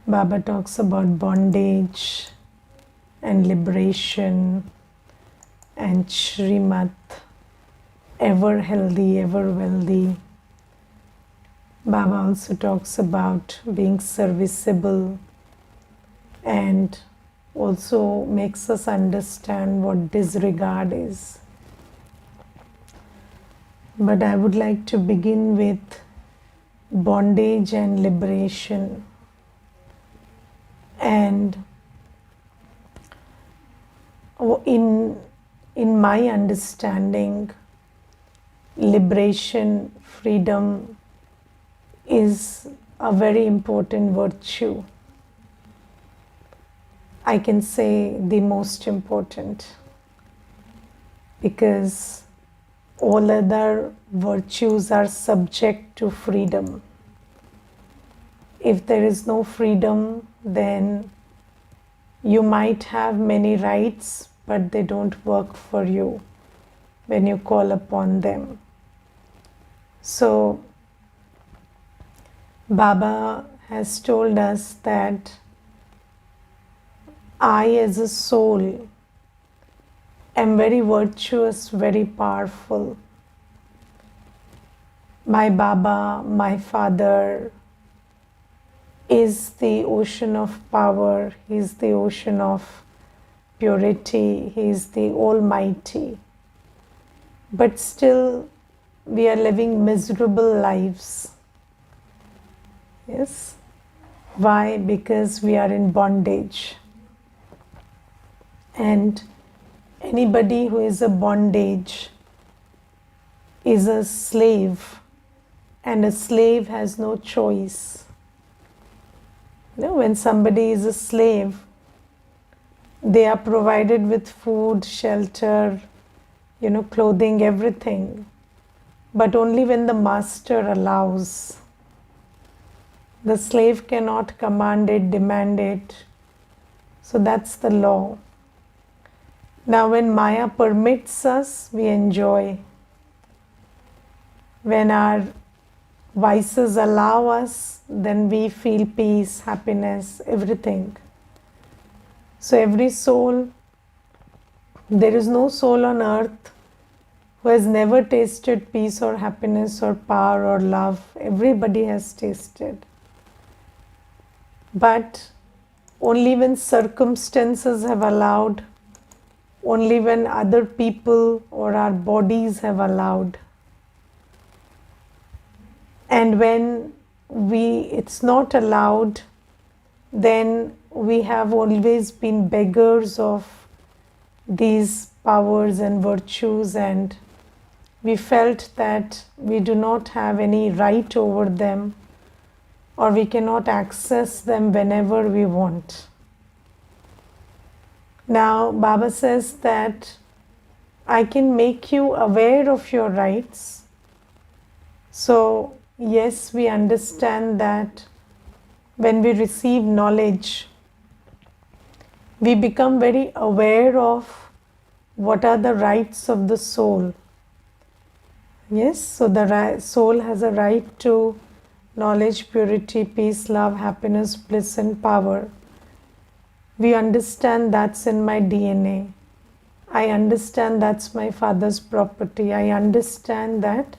Baba talks about bondage and liberation and Shrimat, ever healthy, ever wealthy. Baba also talks about being serviceable and also makes us understand what disregard is. But I would like to begin with bondage and liberation. And in my understanding, liberation, freedom is a very important virtue. I can say the most important, because all other virtues are subject to freedom. If there is no freedom, then you might have many rights, but they don't work for you when you call upon them. So, Baba has told us that I, as a soul, am very virtuous, very powerful. My Baba, my Father, is the ocean of power. He is the ocean of purity. He is the Almighty. But still, we are living miserable lives. Yes. Why? Because we are in bondage. And anybody who is a bondage is a slave, and a slave has no choice. You know, when somebody is a slave, they are provided with food, shelter, clothing, everything. But only when the master allows. The slave cannot command it, demand it. So that's the law. Now, when Maya permits us, we enjoy. When our vices allow us, then we feel peace, happiness, everything. So every soul, there is no soul on earth who has never tasted peace or happiness or power or love. Everybody has tasted. But only when circumstances have allowed, only when other people or our bodies have allowed. And when it's not allowed, then we have always been beggars of these powers and virtues, and we felt that we do not have any right over them, or we cannot access them whenever we want. Now, Baba says that I can make you aware of your rights. So, yes, we understand that when we receive knowledge, we become very aware of what are the rights of the soul. Yes, so the soul has a right to knowledge, purity, peace, love, happiness, bliss, and power. We understand that's in my DNA. I understand that's my father's property. I understand that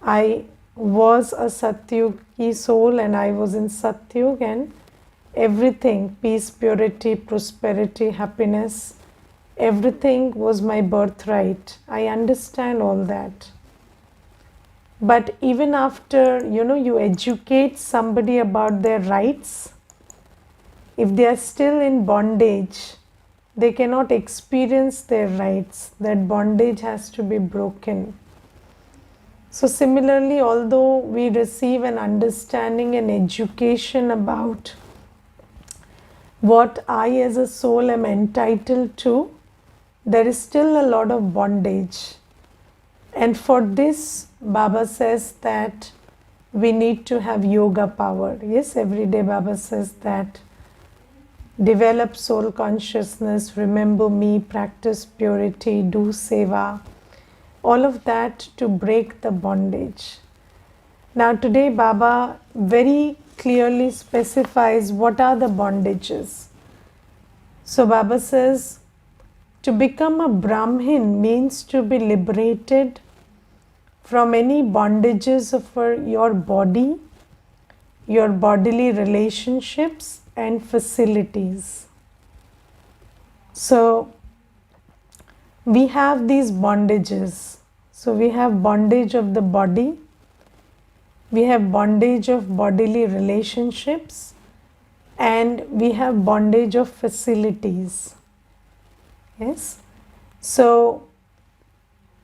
I was a Satyugi soul and I was in Satyug, and everything, peace, purity, prosperity, happiness, everything was my birthright. I understand all that. But even after, you educate somebody about their rights, if they are still in bondage, they cannot experience their rights. That bondage has to be broken. So similarly, although we receive an understanding and education about what I as a soul am entitled to, there is still a lot of bondage. And for this, Baba says that we need to have yoga power. Yes, every day Baba says that develop soul consciousness, remember me, practice purity, do seva. All of that to break the bondage. Now today Baba very clearly specifies what are the bondages. So Baba says, to become a Brahmin means to be liberated from any bondages of your body, your bodily relationships and facilities. So we have these bondages. So we have bondage of the body, we have bondage of bodily relationships, and we have bondage of facilities. Yes. So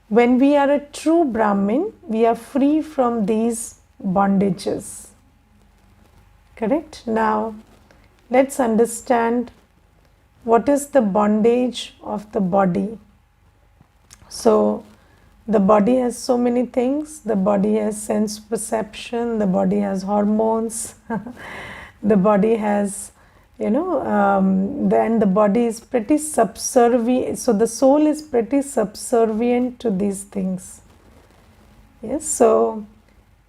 when we are a true Brahmin, we are free from these bondages. Correct? Now, let's understand what is the bondage of the body. So, the body has so many things. The body has sense perception, the body has hormones, the body has, then the body is pretty subservient. So, the soul is pretty subservient to these things. Yes, so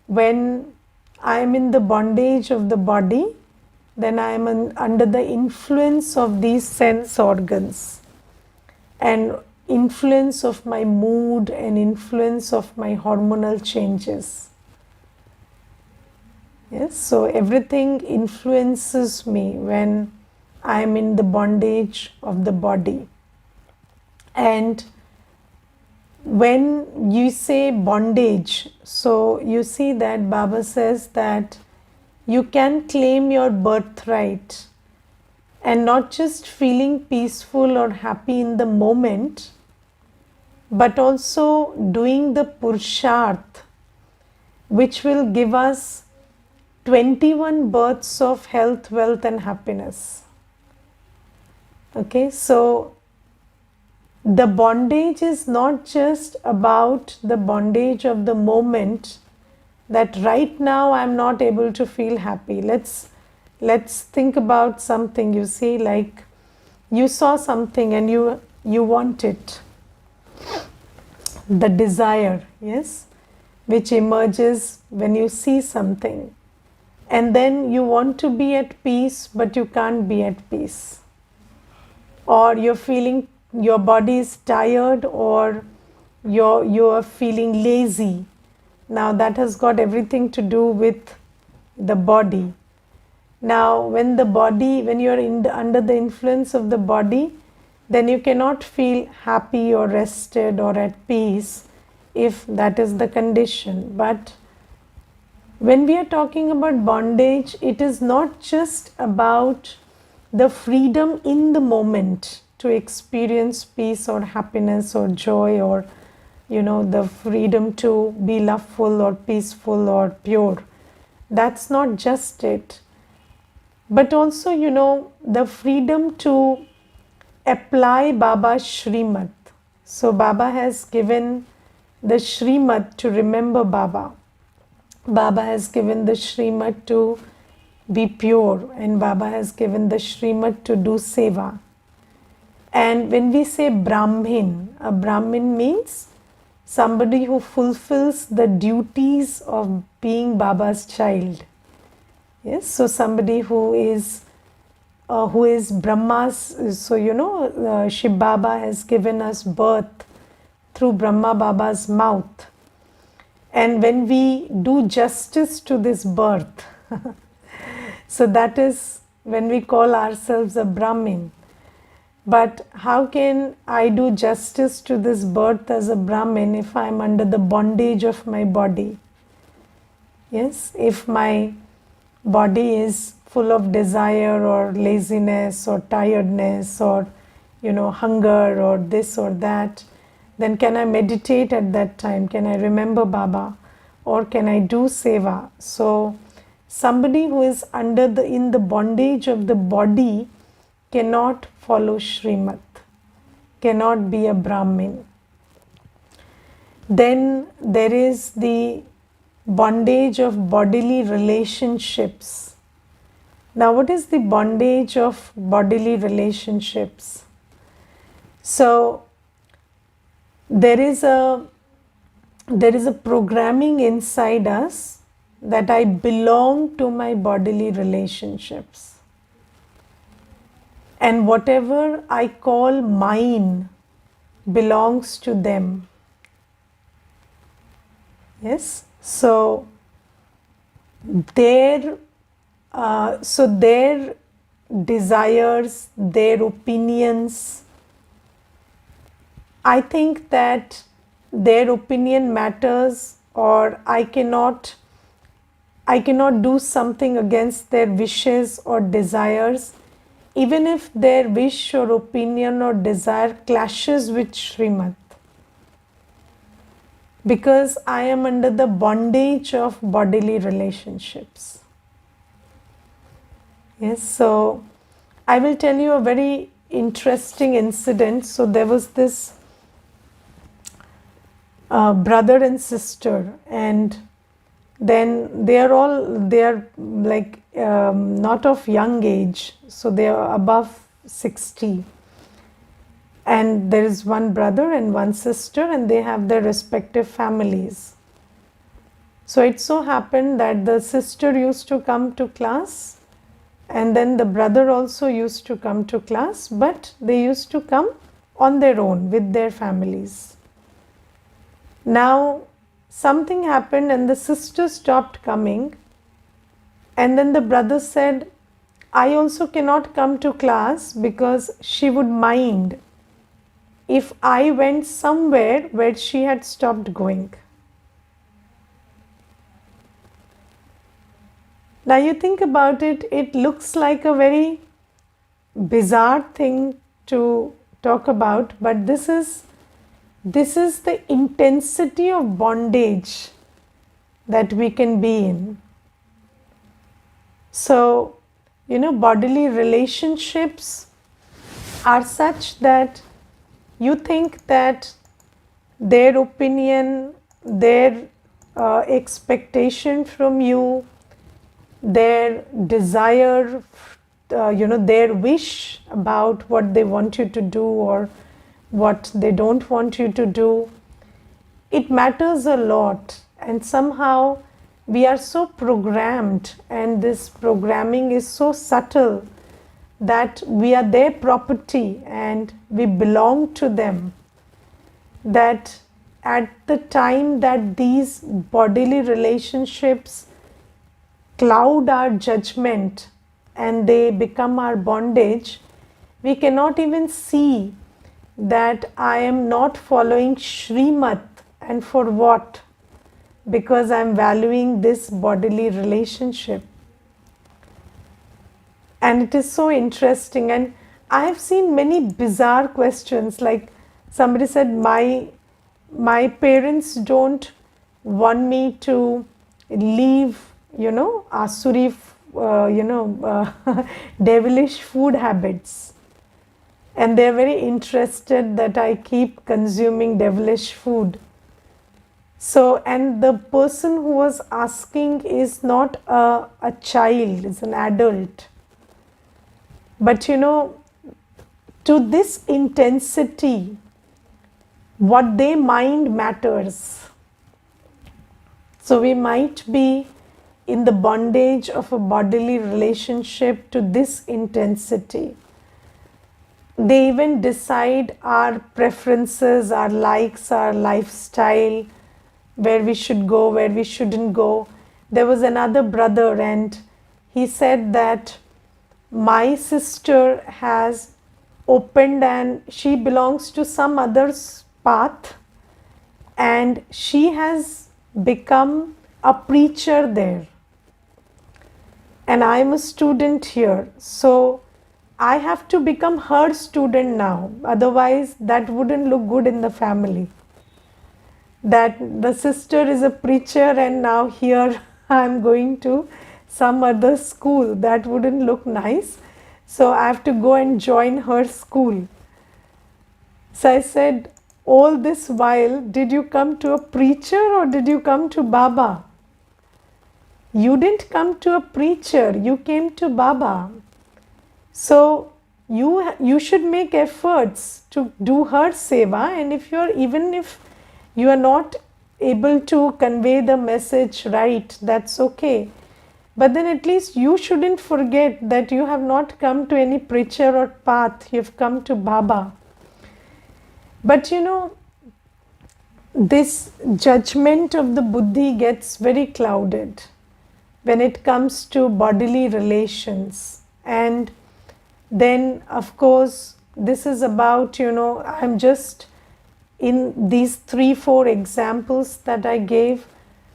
when I am in the bondage of the body, then I am under the influence of these sense organs and influence of my mood and influence of my hormonal changes. Yes, so everything influences me when I am in the bondage of the body. And when you say bondage, so you see that Baba says that you can claim your birthright and not just feeling peaceful or happy in the moment, but also doing the Purusharth, which will give us 21 births of health, wealth and happiness. Okay, so the bondage is not just about the bondage of the moment that right now I'm not able to feel happy. Let's think about something. You see, like you saw something and you want it. The desire, yes, which emerges when you see something. And then you want to be at peace, but you can't be at peace. Or you're feeling your body is tired, or you're feeling lazy. Now that has got everything to do with the body. Now when you're under the influence of the body, then you cannot feel happy or rested or at peace if that is the condition. But when we are talking about bondage, it is not just about the freedom in the moment to experience peace or happiness or joy, or the freedom to be loveful or peaceful or pure. That's not just it. But also, the freedom to apply Baba's Shrimad. So Baba has given the Shrimad to remember Baba. Baba has given the Shrimad to be pure, and Baba has given the Shrimad to do seva. And when we say Brahmin, a Brahmin means somebody who fulfills the duties of being Baba's child. Yes, so somebody who is Brahma's. So Shiv Baba has given us birth through Brahma Baba's mouth. And when we do justice to this birth, so that is when we call ourselves a Brahmin. But how can I do justice to this birth as a Brahmin if I am under the bondage of my body? Yes, if my body is full of desire or laziness or tiredness or hunger or this or that, then can I meditate at that time? Can I remember Baba? Or can I do seva? So somebody who is in the bondage of the body cannot follow Shrimad, cannot be a Brahmin. Then there is the bondage of bodily relationships. Now, what is the bondage of bodily relationships? So there is a programming inside us that I belong to my bodily relationships. And whatever I call mine belongs to them. Yes? So their their desires, their opinions, I think that their opinion matters, or I cannot do something against their wishes or desires, even if their wish or opinion or desire clashes with Srimad, because I am under the bondage of bodily relationships. Yes, so I will tell you a very interesting incident. So there was this brother and sister, and then they are like not of young age, so they are above 60, and there is one brother and one sister, and they have their respective families. So it so happened that the sister used to come to class, and then the brother also used to come to class, but they used to come on their own with their families. Now something happened and the sister stopped coming, and then the brother said, I also cannot come to class because she would mind if I went somewhere where she had stopped going. Now you think about it, it looks like a very bizarre thing to talk about, but this is the intensity of bondage that we can be in. So, bodily relationships are such that you think that their opinion, their expectation from you, their desire, their wish about what they want you to do or what they don't want you to do, it matters a lot. And somehow we are so programmed, and this programming is so subtle that we are their property and we belong to them, that at the time that these bodily relationships cloud our judgment and they become our bondage, we cannot even see that I am not following Srimad, and for what? Because I am valuing this bodily relationship. And it is so interesting, and I have seen many bizarre questions, like somebody said, my parents don't want me to leave asuri devilish food habits, and they are very interested that I keep consuming devilish food. So, and the person who was asking is not a child, is an adult. But to this intensity, what they mind matters. So we might be in the bondage of a bodily relationship to this intensity. They even decide our preferences, our likes, our lifestyle, where we should go, where we shouldn't go. There was another brother, and he said that my sister has opened, and she belongs to some other's path, and she has become a preacher there, and I am a student here, so I have to become her student now, otherwise that wouldn't look good in the family, that the sister is a preacher and now here I am going to some other school. That wouldn't look nice, so I have to go and join her school. So I said, all this while, did you come to a preacher or did you come to Baba? You didn't come to a preacher, you came to Baba. So you should make efforts to do her seva, and even if you are not able to convey the message right, that's okay. But then at least you shouldn't forget that you have not come to any preacher or path, you've come to Baba. But this judgment of the buddhi gets very clouded when it comes to bodily relations. And then, of course, this is about, I'm just in these 3-4 examples that I gave,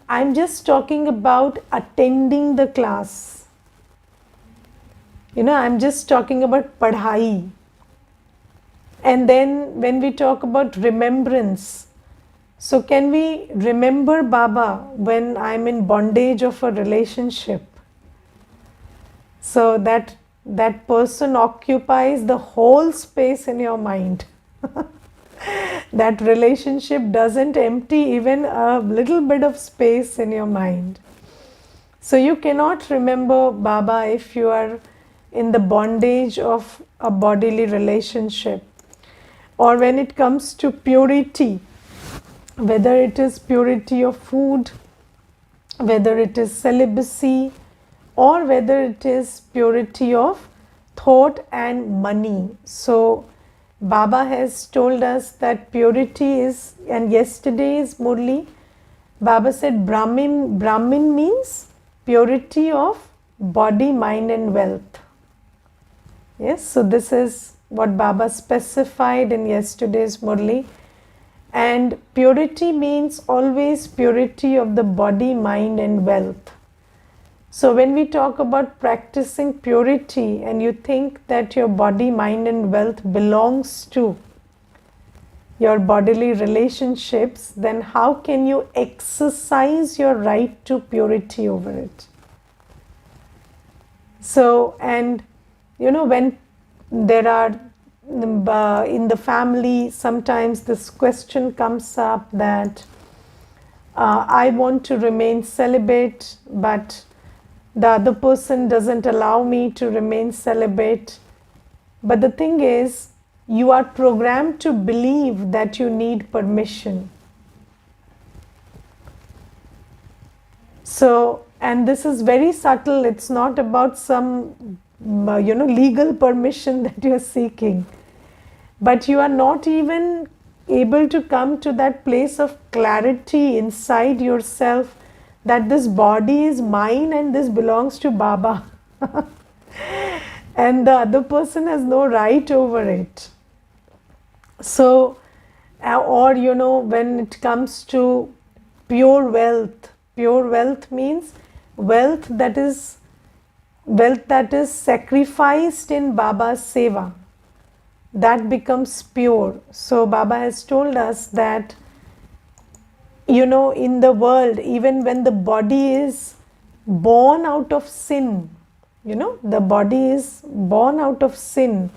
I'm just talking about attending the class. I'm just talking about padhai. And then when we talk about remembrance, so can we remember Baba when I'm in bondage of a relationship? So that person occupies the whole space in your mind. That relationship doesn't empty even a little bit of space in your mind. So you cannot remember Baba if you are in the bondage of a bodily relationship. Or when it comes to purity, whether it is purity of food, whether it is celibacy, or whether it is purity of thought and money. So Baba has told us that purity is, and yesterday's Murli, Baba said Brahmin means purity of body, mind and wealth. Yes, so this is what Baba specified in yesterday's Murli. And purity means always purity of the body, mind and wealth. So when we talk about practicing purity and you think that your body, mind and wealth belongs to your bodily relationships, then how can you exercise your right to purity over it? So, and when there are in the family, sometimes this question comes up that I want to remain celibate, but the other person doesn't allow me to remain celibate. But the thing is, you are programmed to believe that you need permission. So, and this is very subtle. It's not about some legal permission that you are seeking, but you are not even able to come to that place of clarity inside yourself that this body is mine and this belongs to Baba and the other person has no right over it. So, or when it comes to pure wealth means wealth that is sacrificed in Baba's seva, that becomes pure. So Baba has told us that in the world, even when the body is born out of sin, the body is born out of sin,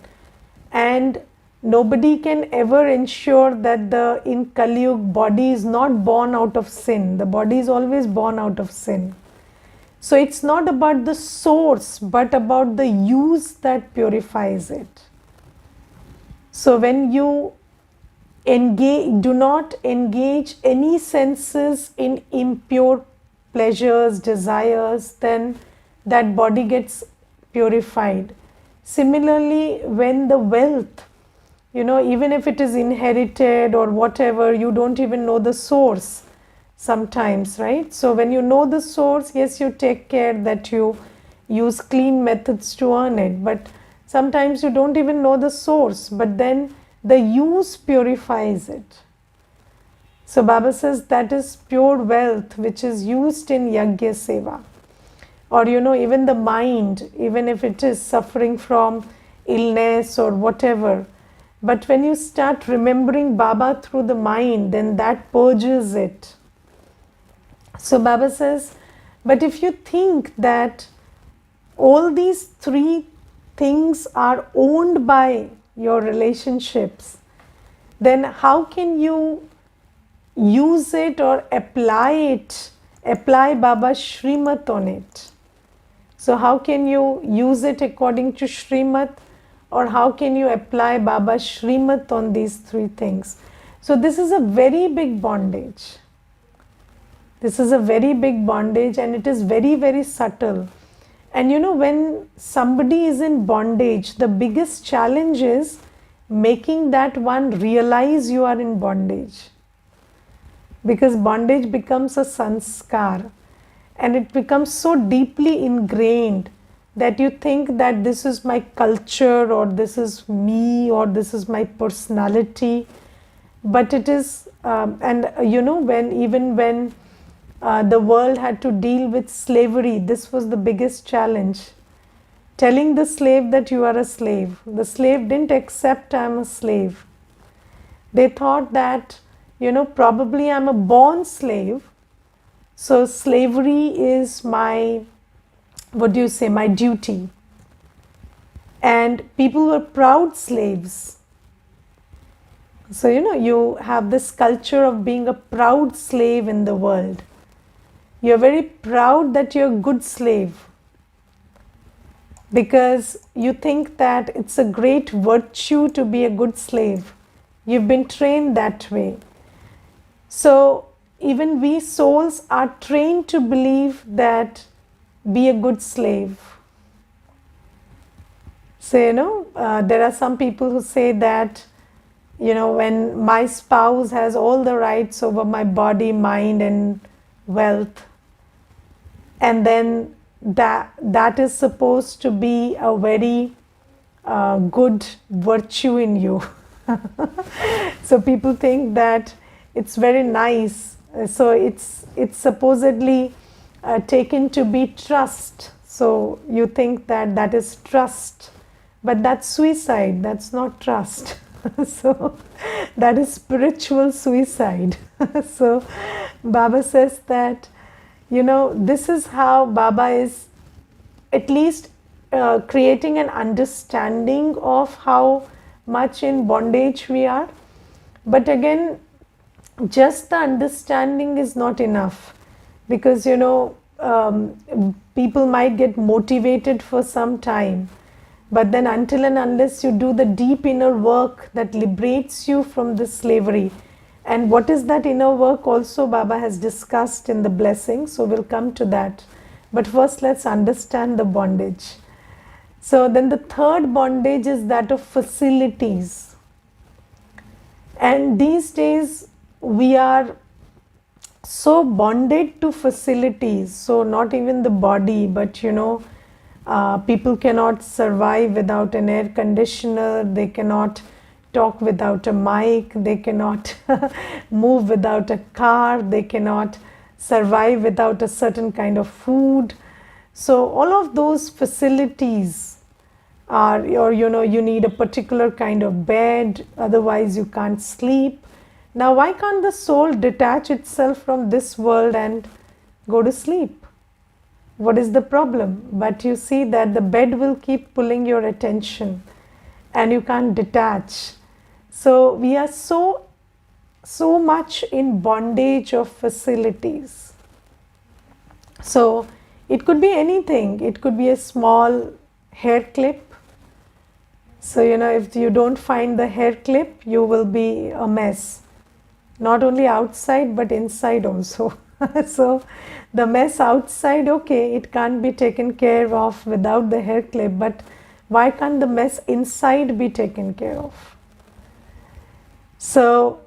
and nobody can ever ensure that the in Kali Yuga body is not born out of sin. The body is always born out of sin. So it's not about the source, but about the use that purifies it. So when you do not engage any senses in impure pleasures, desires, then that body gets purified. Similarly, when the wealth, even if it is inherited or whatever, you don't even know the source sometimes, right? So when you know the source, yes, you take care that you use clean methods to earn it, but sometimes you don't even know the source, but then the use purifies it. So Baba says that is pure wealth which is used in Yajna Seva. Or even the mind, even if it is suffering from illness or whatever, but when you start remembering Baba through the mind, then that purges it. So Baba says, but if you think that all these three things are owned by your relationships, then how can you use it or apply Baba's Shrimat on it? So how can you use it according to Shrimat, or how can you apply Baba's Shrimat on these three things? So this is a very big bondage. This is a very big bondage, and it is very, very subtle. And when somebody is in bondage, the biggest challenge is making that one realize you are in bondage. Because bondage becomes a sanskar, and it becomes so deeply ingrained that you think that this is my culture, or this is me, or this is my personality. But it is, and when the world had to deal with slavery, this was the biggest challenge. Telling the slave that you are a slave. The slave didn't accept I'm a slave. They thought that, probably I'm a born slave. So slavery is my, my duty. And people were proud slaves. So, you have this culture of being a proud slave in the world. You're very proud that you're a good slave, because you think that it's a great virtue to be a good slave. You've been trained that way. So even we souls are trained to believe that be a good slave. So, there are some people who say that, when my spouse has all the rights over my body, mind, and wealth, and then that is supposed to be a very good virtue in you. So people think that it's very nice. So it's supposedly taken to be trust. So you think that is trust, but that's suicide. That's not trust. So that is spiritual suicide. So Baba says that, this is how Baba is at least creating an understanding of how much in bondage we are. But again, just the understanding is not enough, because people might get motivated for some time, but then until and unless you do the deep inner work that liberates you from this slavery. And what is that inner work also Baba has discussed in the blessing, so we'll come to that. But first let's understand the bondage. So then the third bondage is that of facilities. And these days we are so bonded to facilities, so not even the body, but people cannot survive without an air conditioner, they cannot talk without a mic, they cannot move without a car, they cannot survive without a certain kind of food. So all of those facilities are, or you need a particular kind of bed, otherwise you can't sleep. Now why can't the soul detach itself from this world and go to sleep? What is the problem? But you see that the bed will keep pulling your attention and you can't detach. So we are so much in bondage of facilities. So it could be anything. It could be a small hair clip. So if you don't find the hair clip, you will be a mess. Not only outside but inside also. So the mess outside, okay, it can't be taken care of without the hair clip, but why can't the mess inside be taken care of? So,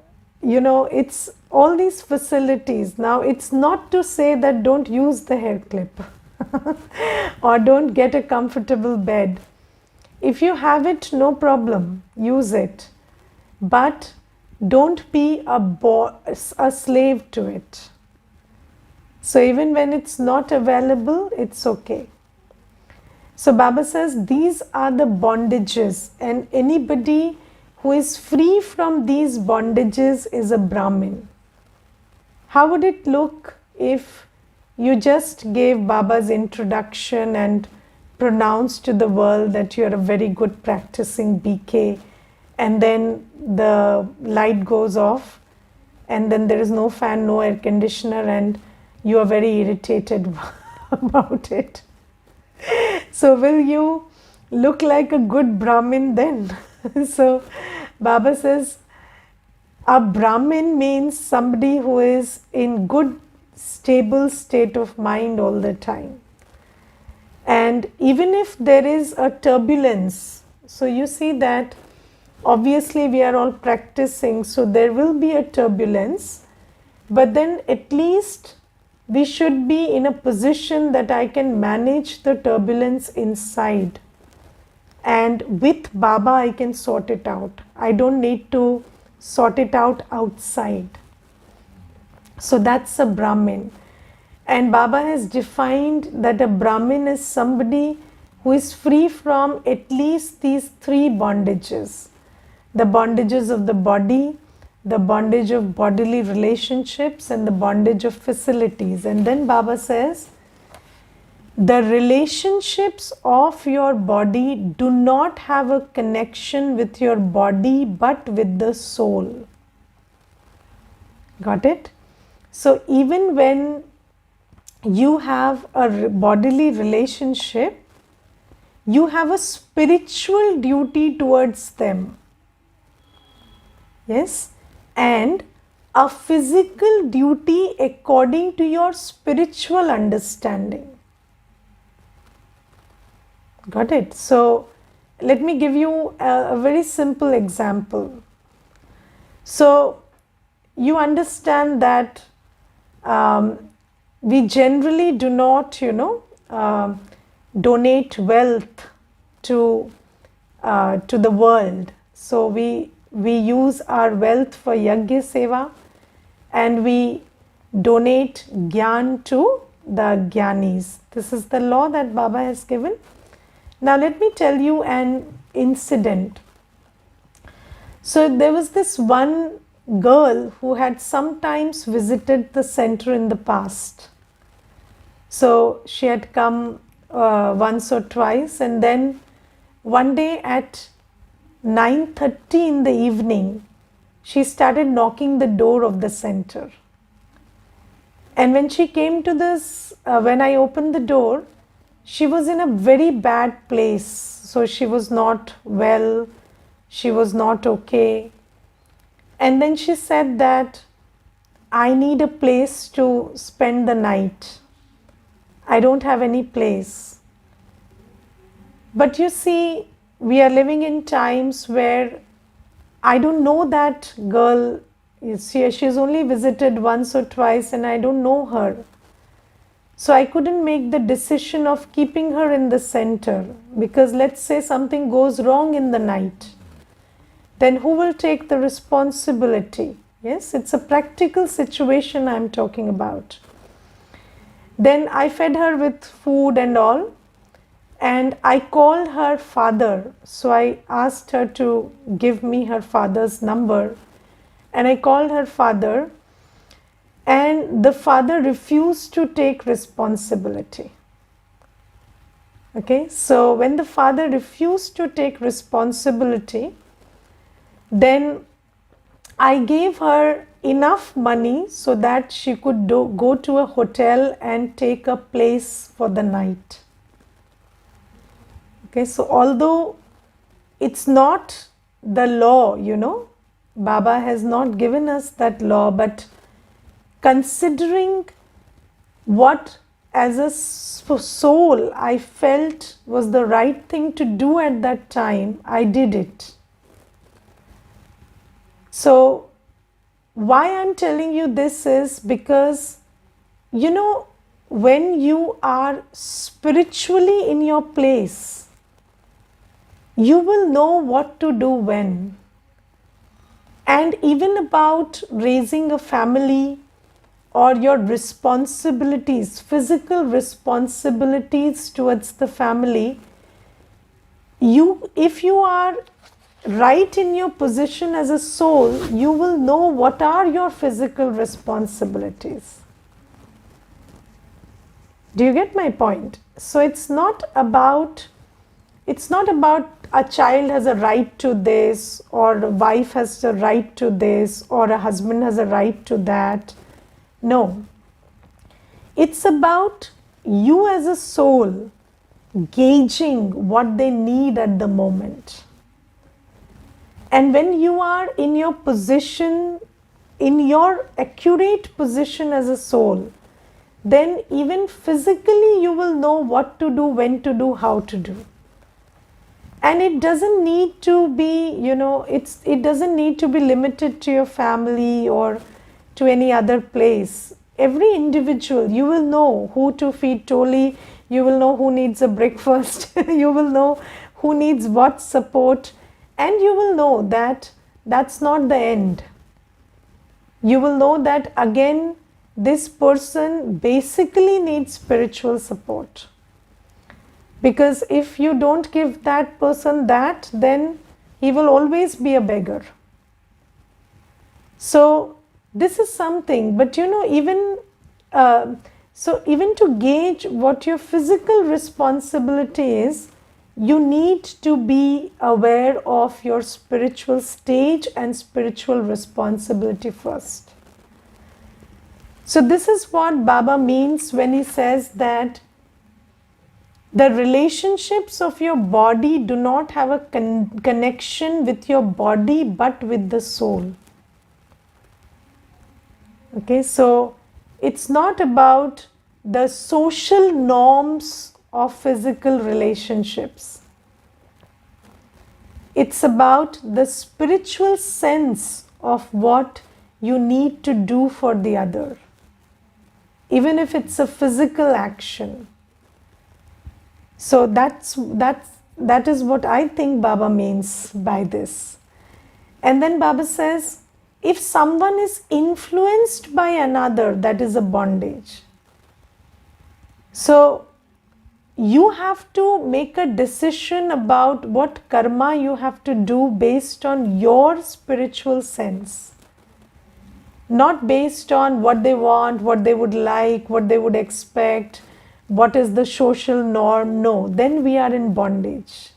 it's all these facilities. Now, it's not to say that don't use the hair clip or don't get a comfortable bed. If you have it, no problem, use it. But don't be a slave to it. So even when it's not available, it's okay. So Baba says these are the bondages, and anybody who is free from these bondages is a Brahmin. How would it look if you just gave Baba's introduction and pronounced to the world that you are a very good practicing BK, and then the light goes off, and then there is no fan, no air conditioner, and you are very irritated about it? So will you look like a good Brahmin then? So Baba says a Brahmin means somebody who is in good stable state of mind all the time. And even if there is a turbulence, so you see that obviously we are all practicing, so there will be a turbulence, but then at least we should be in a position that I can manage the turbulence inside, and with Baba I can sort it out. I don't need to sort it out outside. So that's a Brahmin. And Baba has defined that a Brahmin is somebody who is free from at least these three bondages: the bondages of the body, the bondage of bodily relationships, and the bondage of facilities. And then Baba says, the relationships of your body do not have a connection with your body but with the soul. Got it? So even when you have a bodily relationship, you have a spiritual duty towards them. Yes? And a physical duty according to your spiritual understanding. Got it? So let me give you a very simple example. So you understand that we generally do not, donate wealth to the world. So we use our wealth for yajna seva, and we donate gyan to the gyanis. This is the law that Baba has given. Now let me tell you an incident. So there was this one girl who had sometimes visited the center in the past. So she had come once or twice, and then one day at 9:30 in the evening, she started knocking the door of the center. And when she came to this, when I opened the door, she was in a very bad place. So she was not well, she was not okay. And then she said that I need a place to spend the night. I don't have any place. But you see, we are living in times where I don't know that girl. She's only visited once or twice and I don't know her. So I couldn't make the decision of keeping her in the center, because let's say something goes wrong in the night. Then who will take the responsibility? Yes, it's a practical situation I'm talking about. Then I fed her with food and all, and I called her father. So I asked her to give me her father's number, and I called her father, and the father refused to take responsibility. Okay, so when the father refused to take responsibility, then I gave her enough money so that she could go to a hotel and take a place for the night. Okay, so although it's not the law, Baba has not given us that law, but considering what as a soul I felt was the right thing to do at that time, I did it. So why I'm telling you this is because, when you are spiritually in your place, you will know what to do when. And even about raising a family or your responsibilities, physical responsibilities towards the family, if you are right in your position as a soul, you will know what are your physical responsibilities. Do you get my point? So it's not about a child has a right to this, or a wife has a right to this, or a husband has a right to that. No. It's about you as a soul gauging what they need at the moment. And when you are in your position, in your accurate position as a soul, then even physically you will know what to do, when to do, how to do. And it doesn't need to be, it doesn't need to be limited to your family or to any other place. Every individual, you will know who to feed Toli, you will know who needs a breakfast, you will know who needs what support, and you will know that that's not the end. You will know that again, this person basically needs spiritual support. Because if you don't give that person that, then he will always be a beggar. So this is something, but even even to gauge what your physical responsibility is, you need to be aware of your spiritual stage and spiritual responsibility first. So this is what Baba means when he says that the relationships of your body do not have a connection with your body but with the soul. Okay, so it's not about the social norms of physical relationships. It's about the spiritual sense of what you need to do for the other, even if it's a physical action. So that is what I think Baba means by this. And then Baba says, if someone is influenced by another, that is a bondage. So you have to make a decision about what karma you have to do based on your spiritual sense. Not based on what they want, what they would like, what they would expect, what is the social norm. No, then we are in bondage.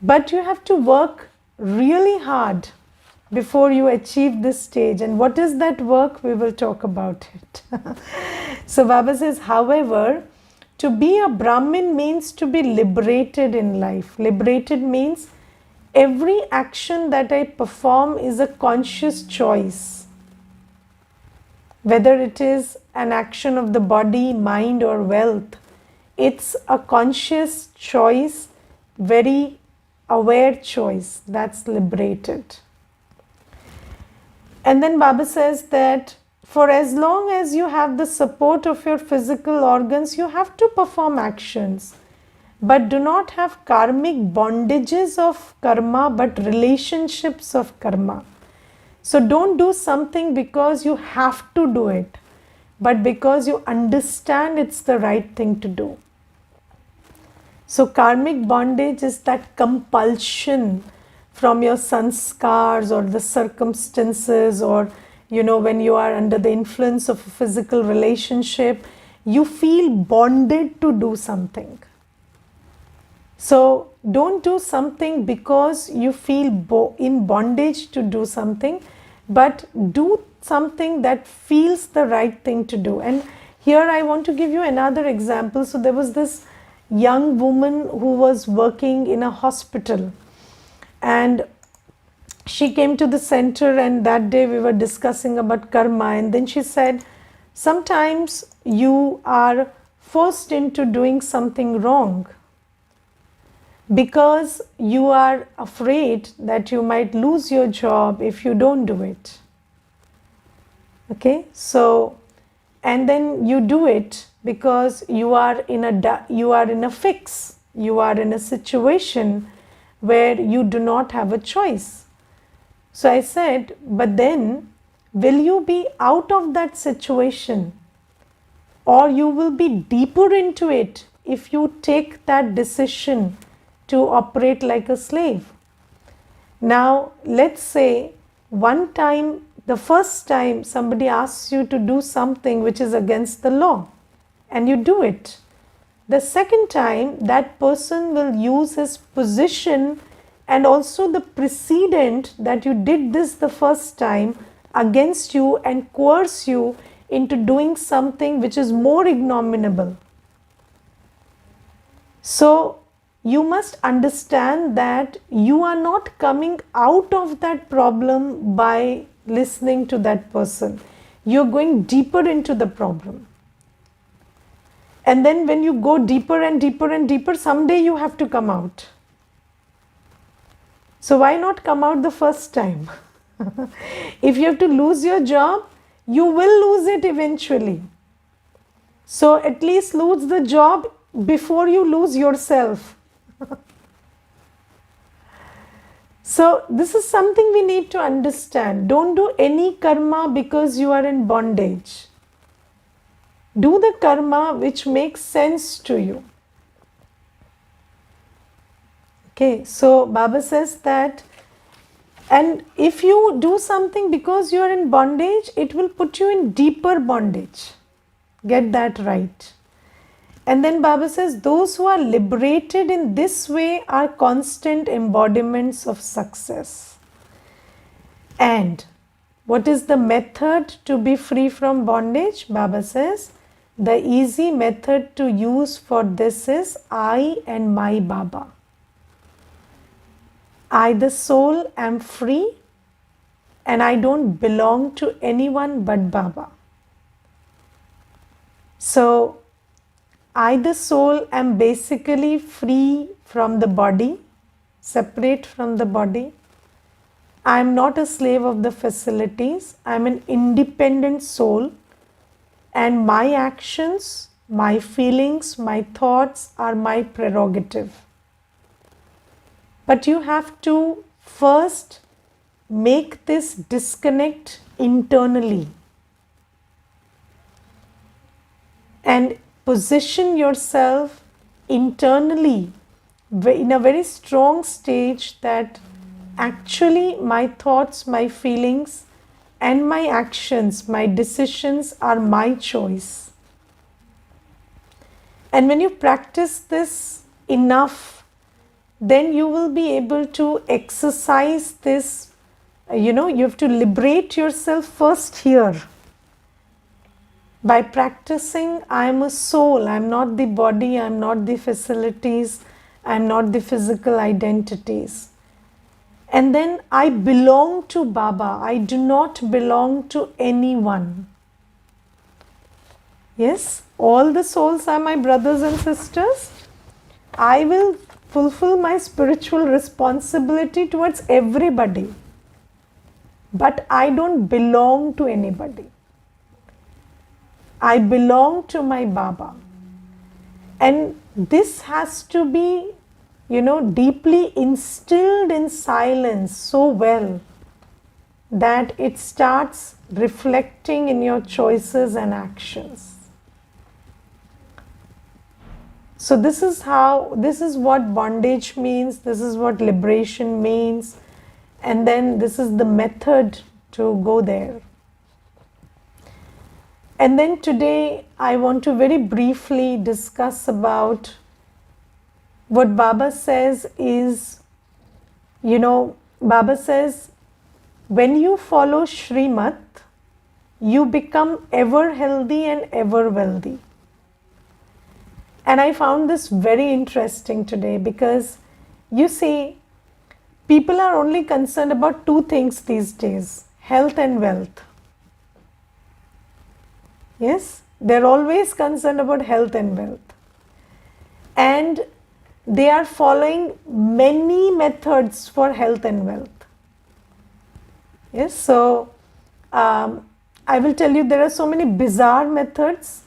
But you have to work really hard before you achieve this stage. And what is that work? We will talk about it. So Baba says, however, to be a Brahmin means to be liberated in life. Liberated means every action that I perform is a conscious choice. Whether it is an action of the body, mind or wealth, it's a conscious choice, very aware choice, that's liberated. And then Baba says that for as long as you have the support of your physical organs, you have to perform actions, but do not have karmic bondages of karma, but relationships of karma. So don't do something because you have to do it, but because you understand it's the right thing to do. So karmic bondage is that compulsion from your sanskars or the circumstances, or when you are under the influence of a physical relationship, you feel bonded to do something. So don't do something because you feel in bondage to do something, but do something that feels the right thing to do. And here I want to give you another example. So there was this young woman who was working in a hospital, and she came to the center, and that day we were discussing about karma, and then she said, sometimes you are forced into doing something wrong because you are afraid that you might lose your job if you don't do it. Okay, so and then you do it because you are in a fix, you are in a situation where you do not have a choice. So I said, but then will you be out of that situation, or you will be deeper into it if you take that decision to operate like a slave? Now let's say one time, the first time somebody asks you to do something which is against the law and you do it. The second time, that person will use his position and also the precedent that you did this the first time against you and coerce you into doing something which is more ignominiable. So you must understand that you are not coming out of that problem by listening to that person. you're going deeper into the problem. And then when you go deeper and deeper and deeper, someday you have to come out. So why not come out the first time? If you have to lose your job, you will lose it eventually. So at least lose the job before you lose yourself. So this is something we need to understand. Don't do any karma because you are in bondage. Do the karma which makes sense to you. Okay, so Baba says that, and if you do something because you are in bondage, it will put you in deeper bondage. Get that right. And then Baba says, those who are liberated in this way are constant embodiments of success. And what is the method to be free from bondage? Baba says, the easy method to use for this is I and my Baba. I, the soul, am free and I don't belong to anyone but Baba. So, I, the soul, am basically free from the body, separate from the body. I am not a slave of the facilities. I am an independent soul, and my actions, my feelings, my thoughts are my prerogative. But you have to first make this disconnect internally and position yourself internally in a very strong stage that actually my thoughts, my feelings and my actions, my decisions are my choice. And when you practice this enough, then you will be able to exercise this, you have to liberate yourself first here. By practicing, I am a soul, I am not the body, I am not the facilities, I am not the physical identities. And then I belong to Baba, I do not belong to anyone. Yes, all the souls are my brothers and sisters. I will fulfill my spiritual responsibility towards everybody. But I don't belong to anybody. I belong to my Baba. And this has to be, deeply instilled in silence so well that it starts reflecting in your choices and actions. So this is what bondage means, this is what liberation means, and then this is the method to go there. And then today I want to very briefly discuss about what Baba says is, Baba says, when you follow Shrimat, you become ever healthy and ever wealthy. And I found this very interesting today because, you see, people are only concerned about two things these days, health and wealth. Yes, they're always concerned about health and wealth. And they are following many methods for health and wealth. Yes, so I will tell you there are so many bizarre methods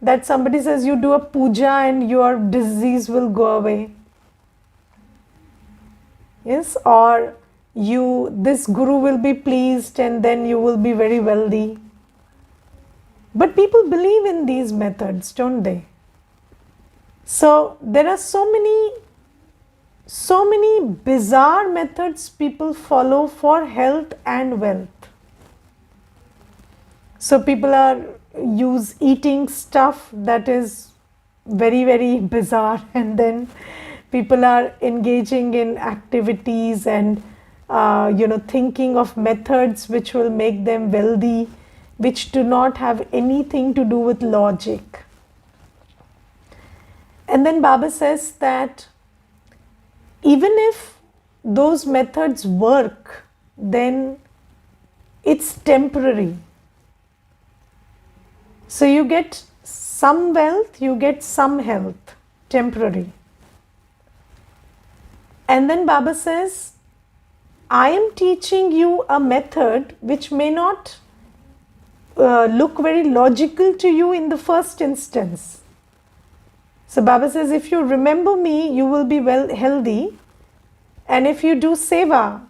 that somebody says you do a puja and your disease will go away. Yes, or this guru will be pleased and then you will be very wealthy. But people believe in these methods, don't they? So there are so many bizarre methods people follow for health and wealth. So people are eating stuff that is very, very bizarre, and then people are engaging in activities and thinking of methods which will make them wealthy, which do not have anything to do with logic. And then Baba says that even if those methods work, then it's temporary. So you get some wealth, you get some health, temporary. And then Baba says, I am teaching you a method which may not look very logical to you in the first instance. So Baba says, if you remember me, you will be well healthy. And if you do seva,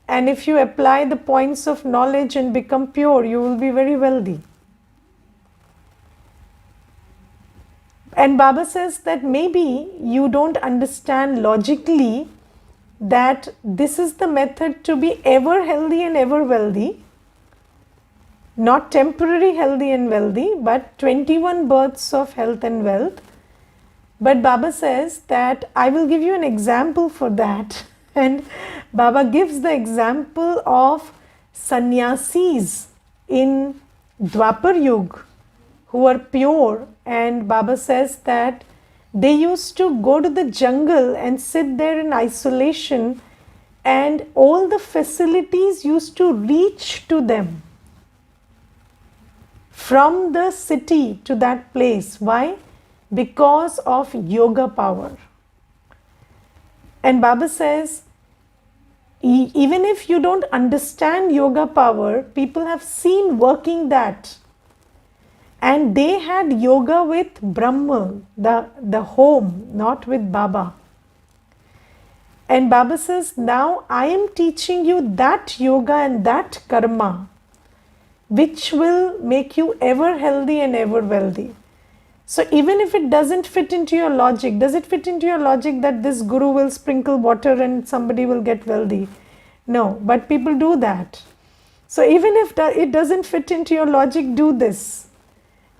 and if you apply the points of knowledge and become pure, you will be very wealthy. And Baba says that maybe you don't understand logically that this is the method to be ever healthy and ever wealthy. Not temporary healthy and wealthy, but 21 births of health and wealth. But Baba says that I will give you an example for that. And Baba gives the example of sannyasis in Dwapar Yuga who are pure, and Baba says that they used to go to the jungle and sit there in isolation, and all the facilities used to reach to them from the city to that place. Why? Because of yoga power. And Baba says, even if you don't understand yoga power, people have seen working that. And they had yoga with Brahma, the home, not with Baba. And Baba says, now I am teaching you that yoga and that karma, which will make you ever healthy and ever wealthy. So even if it doesn't fit into your logic, does it fit into your logic that this guru will sprinkle water and somebody will get wealthy? No, but people do that. So even if it doesn't fit into your logic, do this.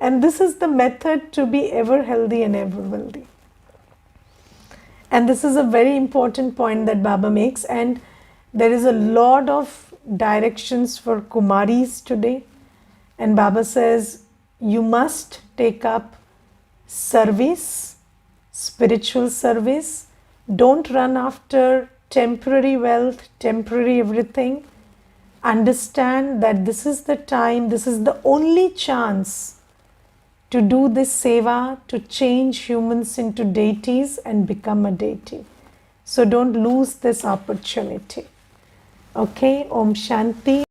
And this is the method to be ever healthy and ever wealthy. And this is a very important point that Baba makes. And there is a lot of directions for Kumaris today. And Baba says, you must take up service, spiritual service. Don't run after temporary wealth, temporary everything. Understand that this is the time, this is the only chance to do this seva, to change humans into deities and become a deity. So don't lose this opportunity. Okay, Om Shanti.